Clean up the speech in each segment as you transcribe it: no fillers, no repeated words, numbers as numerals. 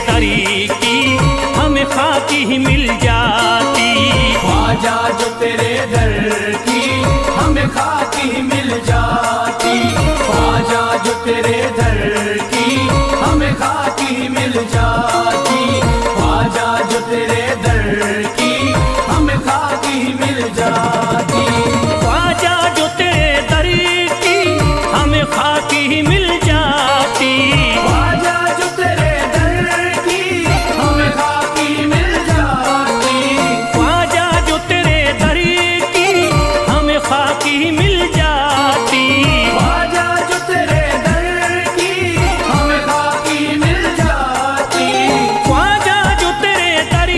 दरी की हमें खाकी ही मिल जाती। ख्वाजा जो तेरे दर की हमें खाकी ही मिल जाती। ख्वाजा जो तेरे दर की हमें खाकी ही मिल जाती। ख्वाजा जो तेरे दर की हमें खाकी ही मिल जाती। ख्वाजा जो तेरे दर की हमें खाकी ही मिल जाती। ख्वाजा जो तेरे दर की हमें खाकी मिल जाती। ख्वाजा जो तेरे दर की हमें खाकी ही मिल जाती। ख्वाजा जो तेरे दर की हमें खाकी मिल जाती। ख्वाजा जो तेरे दर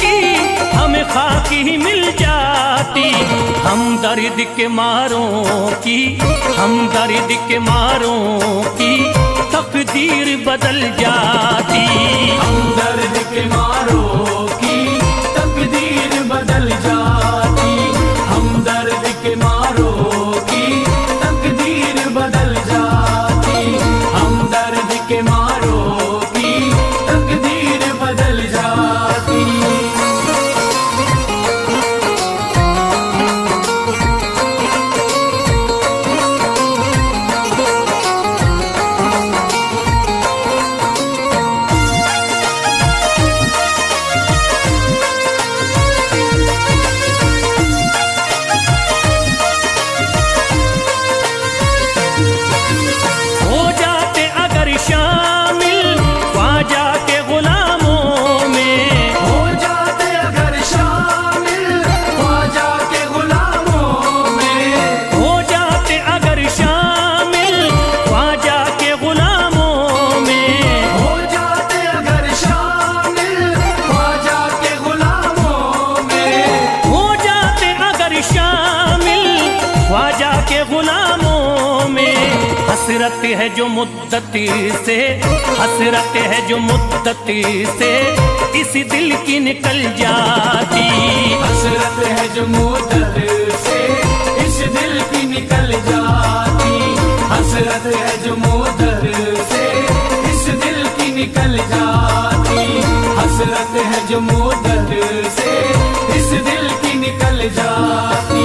की हमें खाकी ही मिल जाती। हम दर्द के मारों की, हम दर्द के मारों की तकदीर बदल जाती। हम दर्द के मारों की तकदीर बदल जाती। हम दर्द के मारों की तकदीर बदल जाती। हम दर्द के मारों की तकदीर बदल जाती। हो जाते अगर शामिल ख्वाजा के गुलामों में। हो जाते अगर शामिल ख्वाजा के गुलामों में। हो जाते अगर शामिल ख्वाजा के गुलामों में। हो जाते अगर शामिल ख्वाजा के गुलामों में। हो जाते अगर शामिल ख्वाजा के गुलामों में। हसरत है जो मुद्दती से, हसरत है जो मुद्दती से इस दिल की निकल जाती। हसरत है जो मुद्दत से इस दिल की निकल जाती। हसरत है जो मुद्दत से इस दिल की निकल जाती। हसरत है जो मुद्दत से इस दिल की निकल जाती।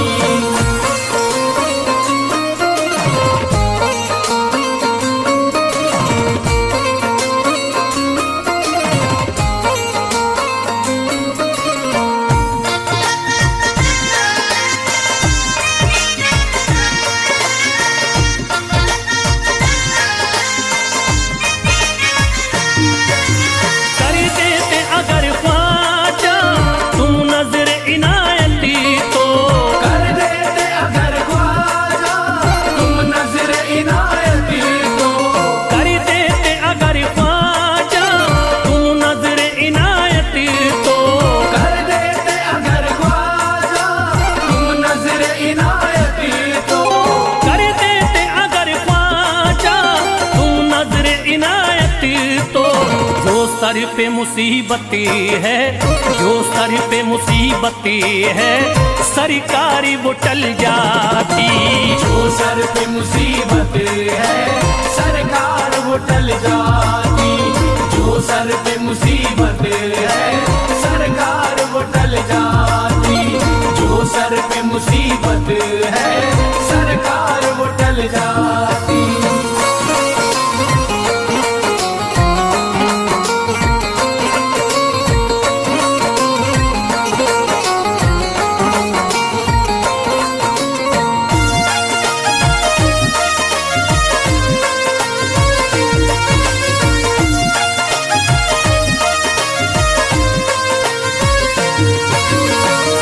कर देते अगर ख्वाजा तुम नजर इनायती तो। कर देते अगर ख्वाजा तुम नजर इनायती तो। कर देते अगर ख्वाजा तुम नजर इनायती तो। कर देते अगर ख्वाजा तुम नजर इनायती तो। कर देते अगर ख्वाजा तुम नजर इनायती तो। जो सर पे मुसीबती है, जो सर पे मुसीबती है सरकारी वो टल जाती। जो सर पे मुसीबत है सरकार वो टल जाती। जो सर पे मुसीबत है सरकार वो टल जाती। जो सर पे मुसीबत है सरकार वो टल जाती।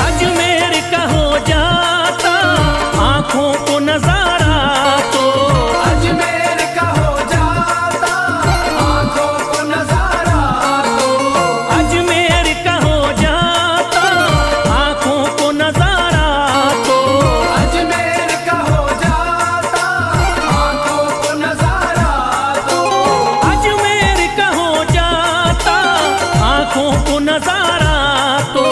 अजमेर का हो जाता आंखों को नजारा तो। अजमेर का हो जाता आंखों को नजारा तो। अजमेर का हो जाता आंखों को नजारा तो। अजमेर का हो जाता आंखों को नजारा तो। अजमेर का हो जाता आंखों को नजारा तो।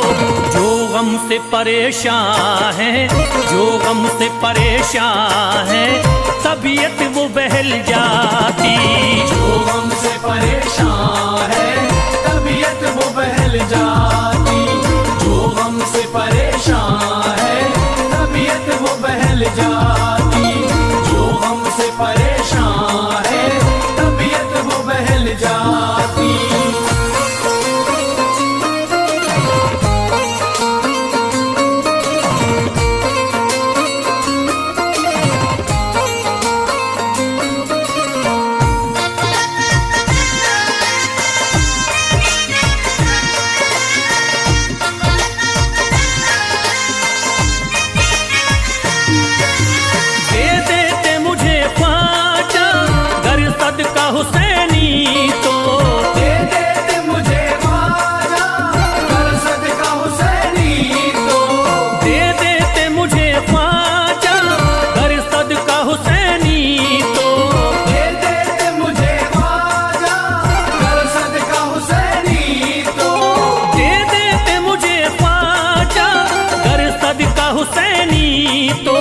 जो गम से परेशान है, जो गम से परेशान है तबीयत वो बहल जाती। जो गम से परेशान है जाती। जो हमसे परेशान है तबीयत वो बहल जाती। जो हमसे परेशान है तबीयत वो बहल जाती। दे देते मुझे ख्वाजा गर सदका हुसैनी तो, दे देते मुझे ख्वाजा कर सदका हुसैनी तो। दे देते मुझे ख्वाजा गर सदका हुसैनी तो, दे देते मुझे ख्वाजा कर सदका हुसैनी तो। दे देते मुझे ख्वाजा गर सदका हुसैनी तो।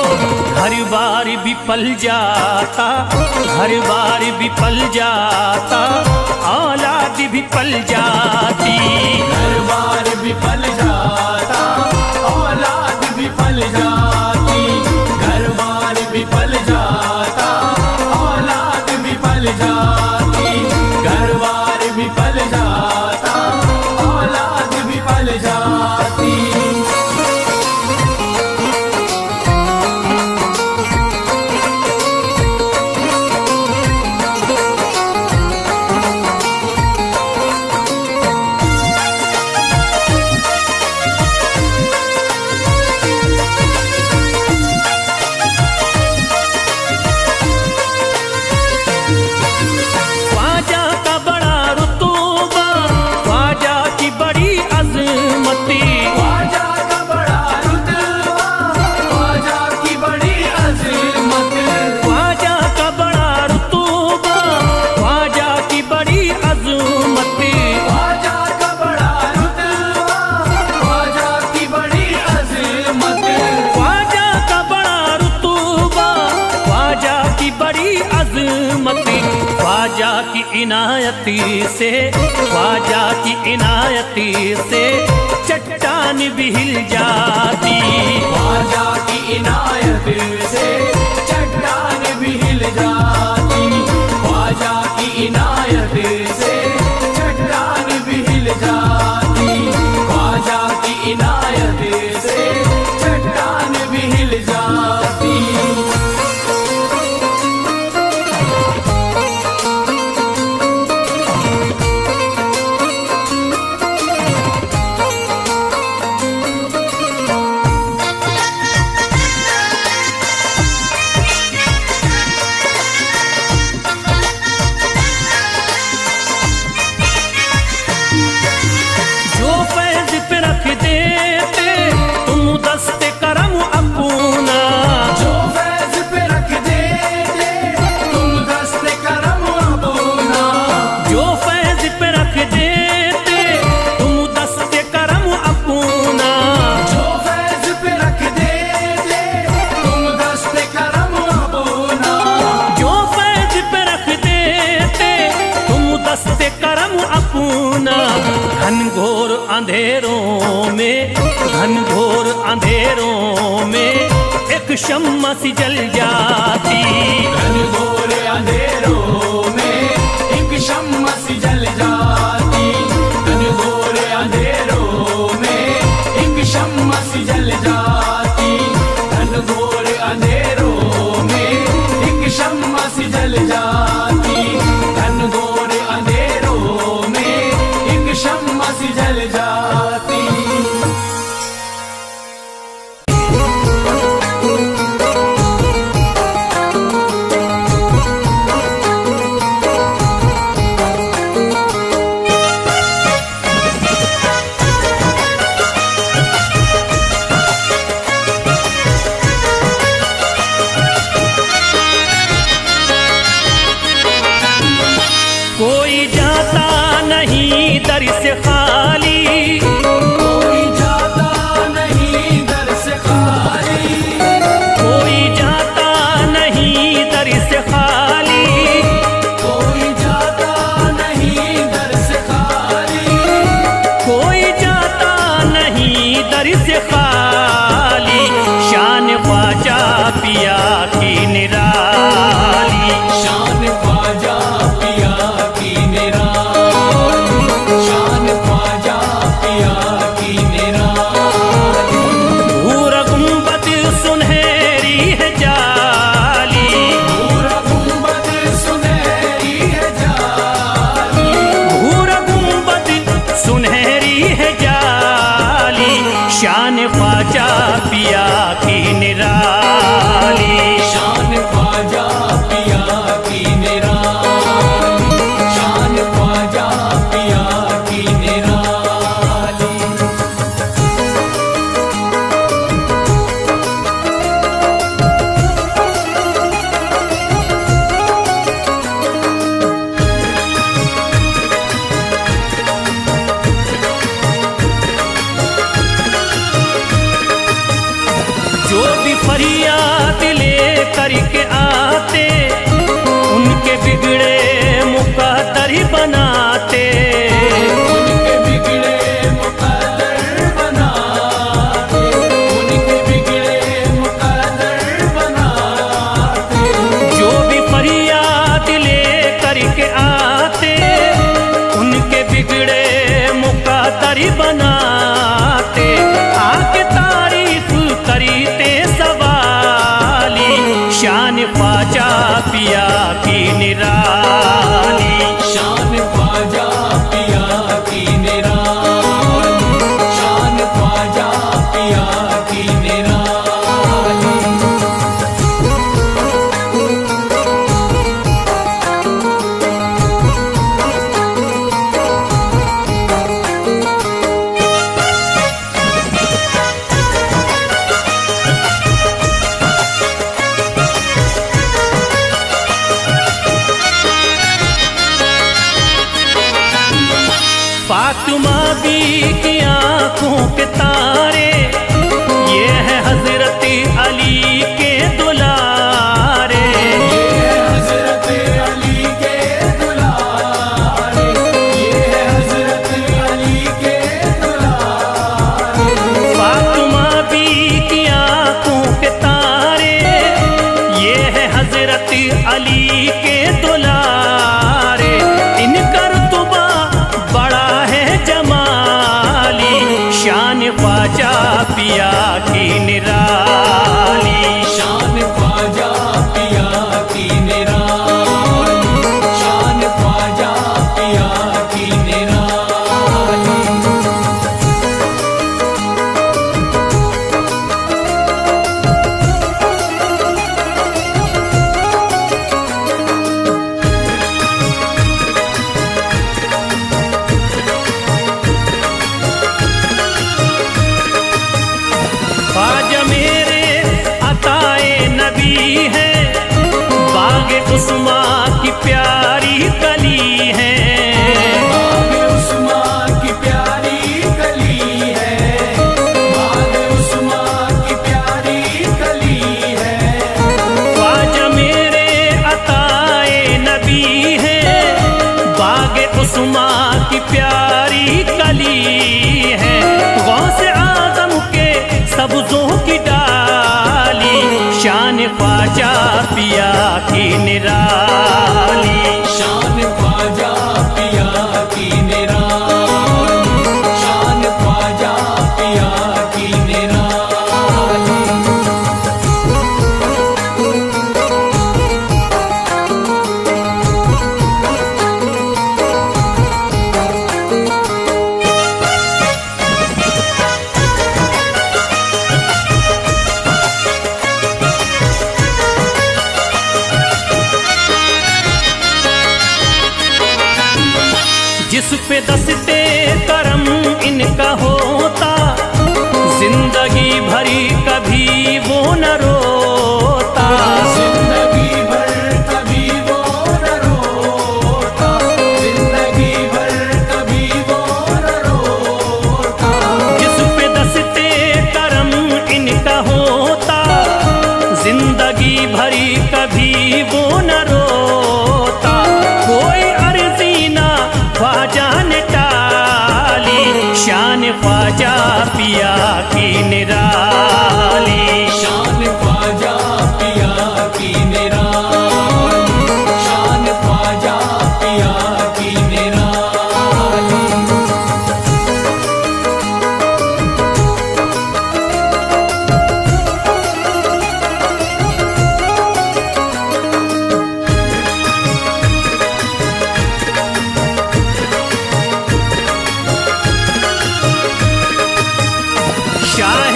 हर बार भी पल जाता, हर बार भी पल जाता, औलाद भी पल जाती। हर बार भी पल जाता औलाद भी पल जाती। घर बार भी पल जाता औलाद भी पल जाती। घर बार भी पल जाता औलाद भी पल जाती। ख्वाजा का बड़ा रुतबा, ख्वाजा की बड़ी अजमती, ख्वाजा का बड़ा रुतबा ख्वाजा की बड़ी अज़मत। ख्वाजा का बड़ा रुतबा, ख्वाजा की बड़ी अजमती, ख्वाजा का बड़ा रुतबा ख्वाजा की बड़ी अज़मत। ख्वाजा का बड़ा रुतबा, ख्वाजा की बड़ी अजमती। ख्वाजा की इनायती से, ख्वाजा की इनायती से चट्टान भी हिल जाती। ख्वाजा की इनायत से चट्टान भी हिल जाती। ख्वाजा की इनायत से चट्टान भी हिल जाती। ख्वाजा की इनायत से चट्टान भी हिल जाती। जो फैज पे रख देते तुम दस्ते करम अपना, जो फैज पे रख देते तुम दस्ते करम अपना। जो फैज पे रख देते तुम दस्ते करम अपना, जो फैज पे रख देते तुम दस्ते करम अपना। जो फैज पे रख देते तुम दस्ते करम अपना। घनघोर अंधेरों में, घनघोर अंधेरों में एक शम्मा सी जल जाती। घनघोर अंधेरों में एक शम्मा सी जल जाती। घनघोर अंधेरों में एक शम्मा सी जल जाती। घनघोर अंधेरों में एक शम्मा सी जल जाती। घनघोर अंधेरों में एक शम्मा सी जल जाती। की निराली। शान ख्वाजा पिया की निराली, शान ख्वाजा पिया की निराली। जो भी फरियाद ले करके आते, उनके बिगड़े मुकद्दर ही बनाते। उनके बिगड़े मुकद्दर बनाते, उनके बिगड़े मुकद्दर बनाते। जो भी फरियाद ले करके आते, उनके बिगड़े मुकद्दर ही बनाते। आके तारीफ करते सवाली, शान ख्वाजा पिया की निराली। शान ख्वाजा पिया की निराली, शान ख्वाजा पिया की निराली। फातिमा बी की आंखों के तारे, ये है हजरत अली के दुलारे। ये है हजरत अली के दुलारे, ये है हजरत अली के दुलारे। फातिमा बी की आंखों के तारे, ये है हजरत अली के दुलारे। इनका रुतबा बड़ा है जमाली, शान ख्वाजा पिया की निराली। शान ख्वाजा पिया की निराली, शान ख्वाजा पिया की निराली। ख्वाजा मेरे अताए नबी है, बागे उस्मा की प्यारी कली है। बाग उस्मा की प्यारी कली है, बाग उस्मा की प्यारी कली है। ख्वाजा मेरे अताए नबी है, बागे उस्मा की प्यारी कली है। गौसे आजम के सब्जों की डाली, शान ख्वाजा पिया की निराली। शान ख्वाजा पिया की निराली, शान ख्वाजा पिया की निराली। जिस पे दस्ते करम इनका होता, जिंदगी भरी कभी वो न रोता। जिंदगी भर कभी वो न रोता, जिंदगी भर कभी वो न रोता। जिस पे दस्ते करम इनका होता, जिंदगी भरी कभी वो न रोता। कोई अर्जी ना ख्वाजा ने टाली, शान ख्वाजा पिया की निराली। शान ख्वाजा पिया की निराली, शान ख्वाजा पिया की निराली। शाह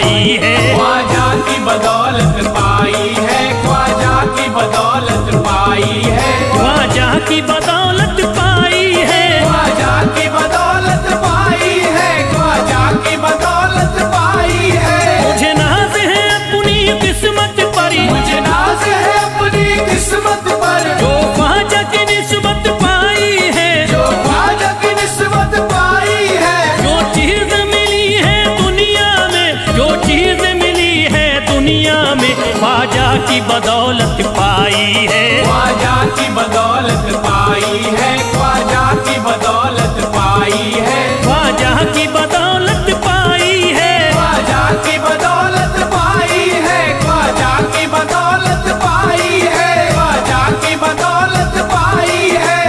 पाई है। ख्वाजा की बदौलत पाई है, ख्वाजा की बदौलत पाई है, ख्वाजा की बदौलत पाई है, ख्वाजा की बदौलत पाई है, ख्वाजा की बदौलत पाई है। मुझे नाज है अपनी किस्मत पर, मुझे नाज है अपनी किस्मत पर, जो ख्वाजा की निस्बत पाई है, जो ख्वाजा की निस्बत पाई है। जो चीज मिली है दुनिया में, जो चीज मिली है दुनिया में, ख्वाजा की बदौलत पाई है। ख्वाजा की बदौलत पाई है, ख्वाजा की बदौलत पाई है, ख्वाजा की बदौलत पाई है, ख्वाजा की बदौलत पाई है, ख्वाजा की बदौलत पाई है, ख्वाजा की बदौलत पाई है।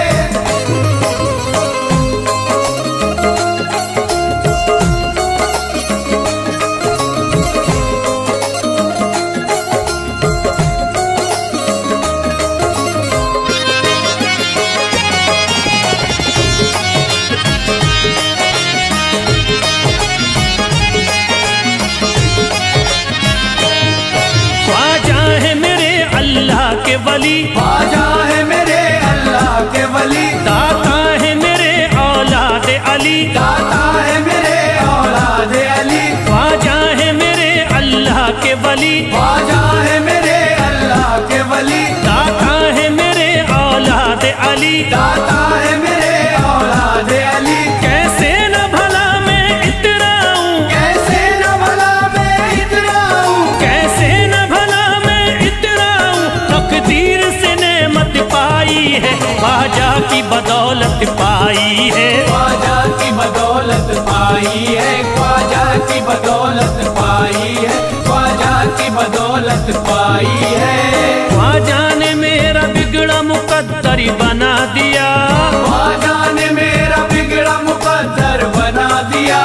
ख्वाजा है मेरे अल्लाह के वली, ख्वाजा है मेरे अल्लाह के वली, दाता है मेरे औलाद अली, दाता है मेरे औलाद अली, ख्वाजा है मेरे अल्लाह के वली, ख्वाजा है मेरे अल्लाह के वली, दाता है मेरे औलाद अली। दाता है मेरे औलाद अली। कैसे न भला मैं इतराऊं, कैसे न भला मैं इतराऊं, कैसे न भला मैं इतराऊं, तकदीर से नेमत पाई है, ख्वाजा की बदौलत पाई है। ख्वाजा की बदौलत पाई है, ख्वाजा की बदौलत पाई है, ख्वाजा की बदौलत पाई है। ख्वाजा ने मेरा बिगड़ा मुकद्दर बना दिया, ख्वाजा ने मेरा बिगड़ा मुकद्दर बना दिया,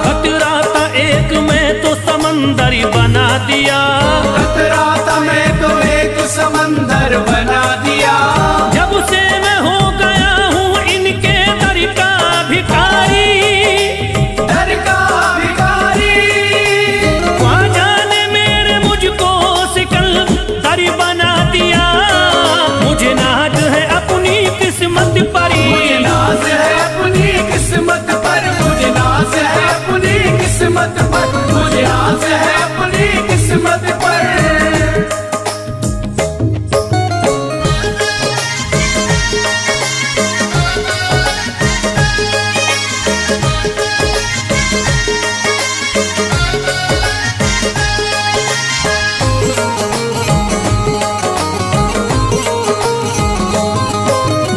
खतरा था एक मैं तो समंदर बना दिया। खतरा था मैं तो एक समंदर बना दिया। जब से मैं हो गया हूँ इनके दर का भिखारी, दर का भिखारी, ख्वाजा ने मेरे मुझको सिकंदर बना दिया। मुझे नाज है अपनी किस्मत पर, मुझे नाज है अपनी किस्मत पर, मुझे नाज है अपनी किस्मत पर, मुझे नाज है अपनी किस्मत पर।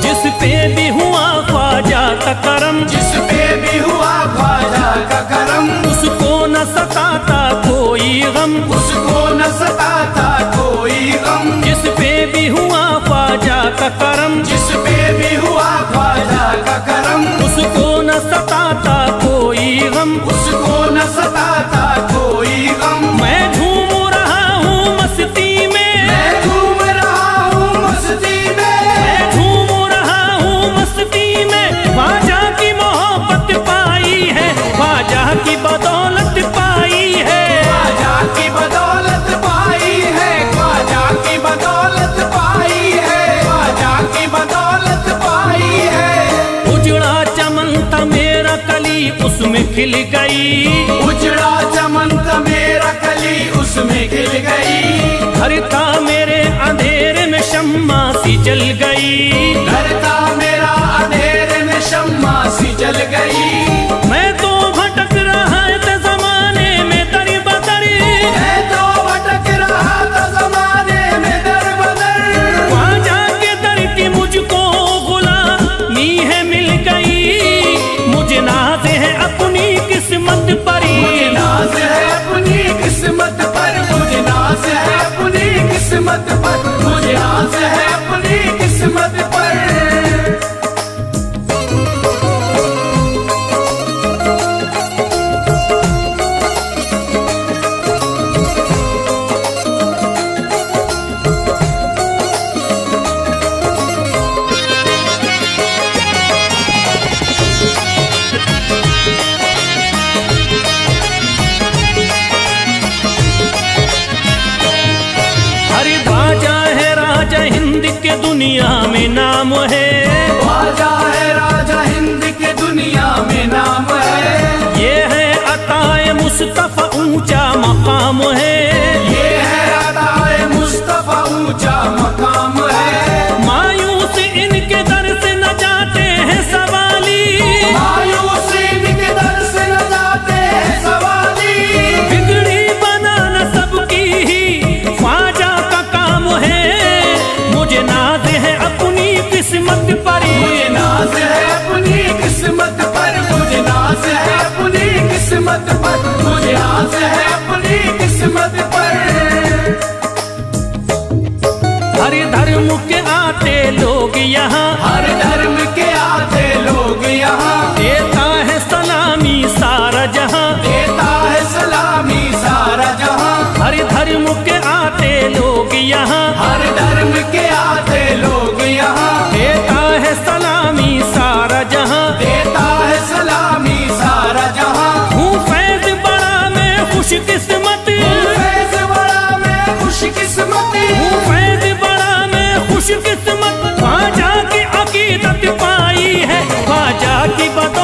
जिस पे भी हुआ ख्वाजा का करम, जिस पे भी हुआ ख्वाजा का करम, उसको न सताता कोई गम, उसको न सताता कोई गम। जिस पे भी हुआ ख्वाजा का करम, जिस पे भी हुआ ख्वाजा का करम, उसको न सताता कोई गम। उसको न सताता कोई गम। मैं झूम रहा हूँ मस्ती में, मैं झूम रहा हूँ मस्ती में, मैं झूम रहा हूँ मस्ती में, ख्वाजा की मोहब्बत पाई है, ख्वाजा की बदौलत पाई है। ख्वाजा की बदौलत पाई है, ख्वाजा की बदौलत पाई है, ख्वाजा की बदौलत पाई है। उजड़ा चमन था मेरा कली उसमें खिल गई, उजड़ा चमन था मेरा कली उसमें खिल गई। घर था मेरे अंधेरे में शम्मा सी जल गई, घर था मेरा अंधेरे में शम्मा सी जल गई। मैं तो भटक रहा था जमाने में दर बदर, मैं तो भटक रहा था जमाने में दर बदर। ख्वाजा के दर की मुझको गुलामी है मिल गई। मुझे नाज है अपनी किस्मत पर, मुझे नाज है अपनी किस्मत पर, मुझे नाज है अपनी किस्मत पर, मुझे नाज है अपनी किस्मत पर। दुनिया में नाम है, ख्वाजा है राजा हिंद के दुनिया में नाम है। ये है अताए मुस्तफा ऊंचा मकाम है, ये है अताए मुस्तफा ऊंचा मकाम है। मायूस इनके दर से न जाते हैं सवाली, मायूस इनके दर से न जाते हैं सवाली। बिगड़ी बनाना सबकी ही ख्वाजा का काम है। मुझे नाज है अपनी किस्मत पर, मुझे नाज है अपनी किस्मत पर, मुझे नाज है अपनी किस्मत पर, मुझे नाज है अपनी किस्मत पर। हर धर्म के आते लोग यहाँ, हर धर्म के आते लोग यहाँ, देता है सलामी सारा जहाँ, देता है सलामी सारा जहाँ। हर धर्म के आते लोग यहाँ, हर धर्म के आते लोग यहाँ, देता है सलामी सारा जहाँ। देता है सलामी सारा जहाँ। हूँ फैज बड़ा मैं खुशकिस्मत, फैज़ बड़ा मैं खुशकिस्मत, हूँ फैज बड़ा मैं खुशकिस्मत। ख्वाजा की अकीदत पाई है, ख्वाजा की बदौलत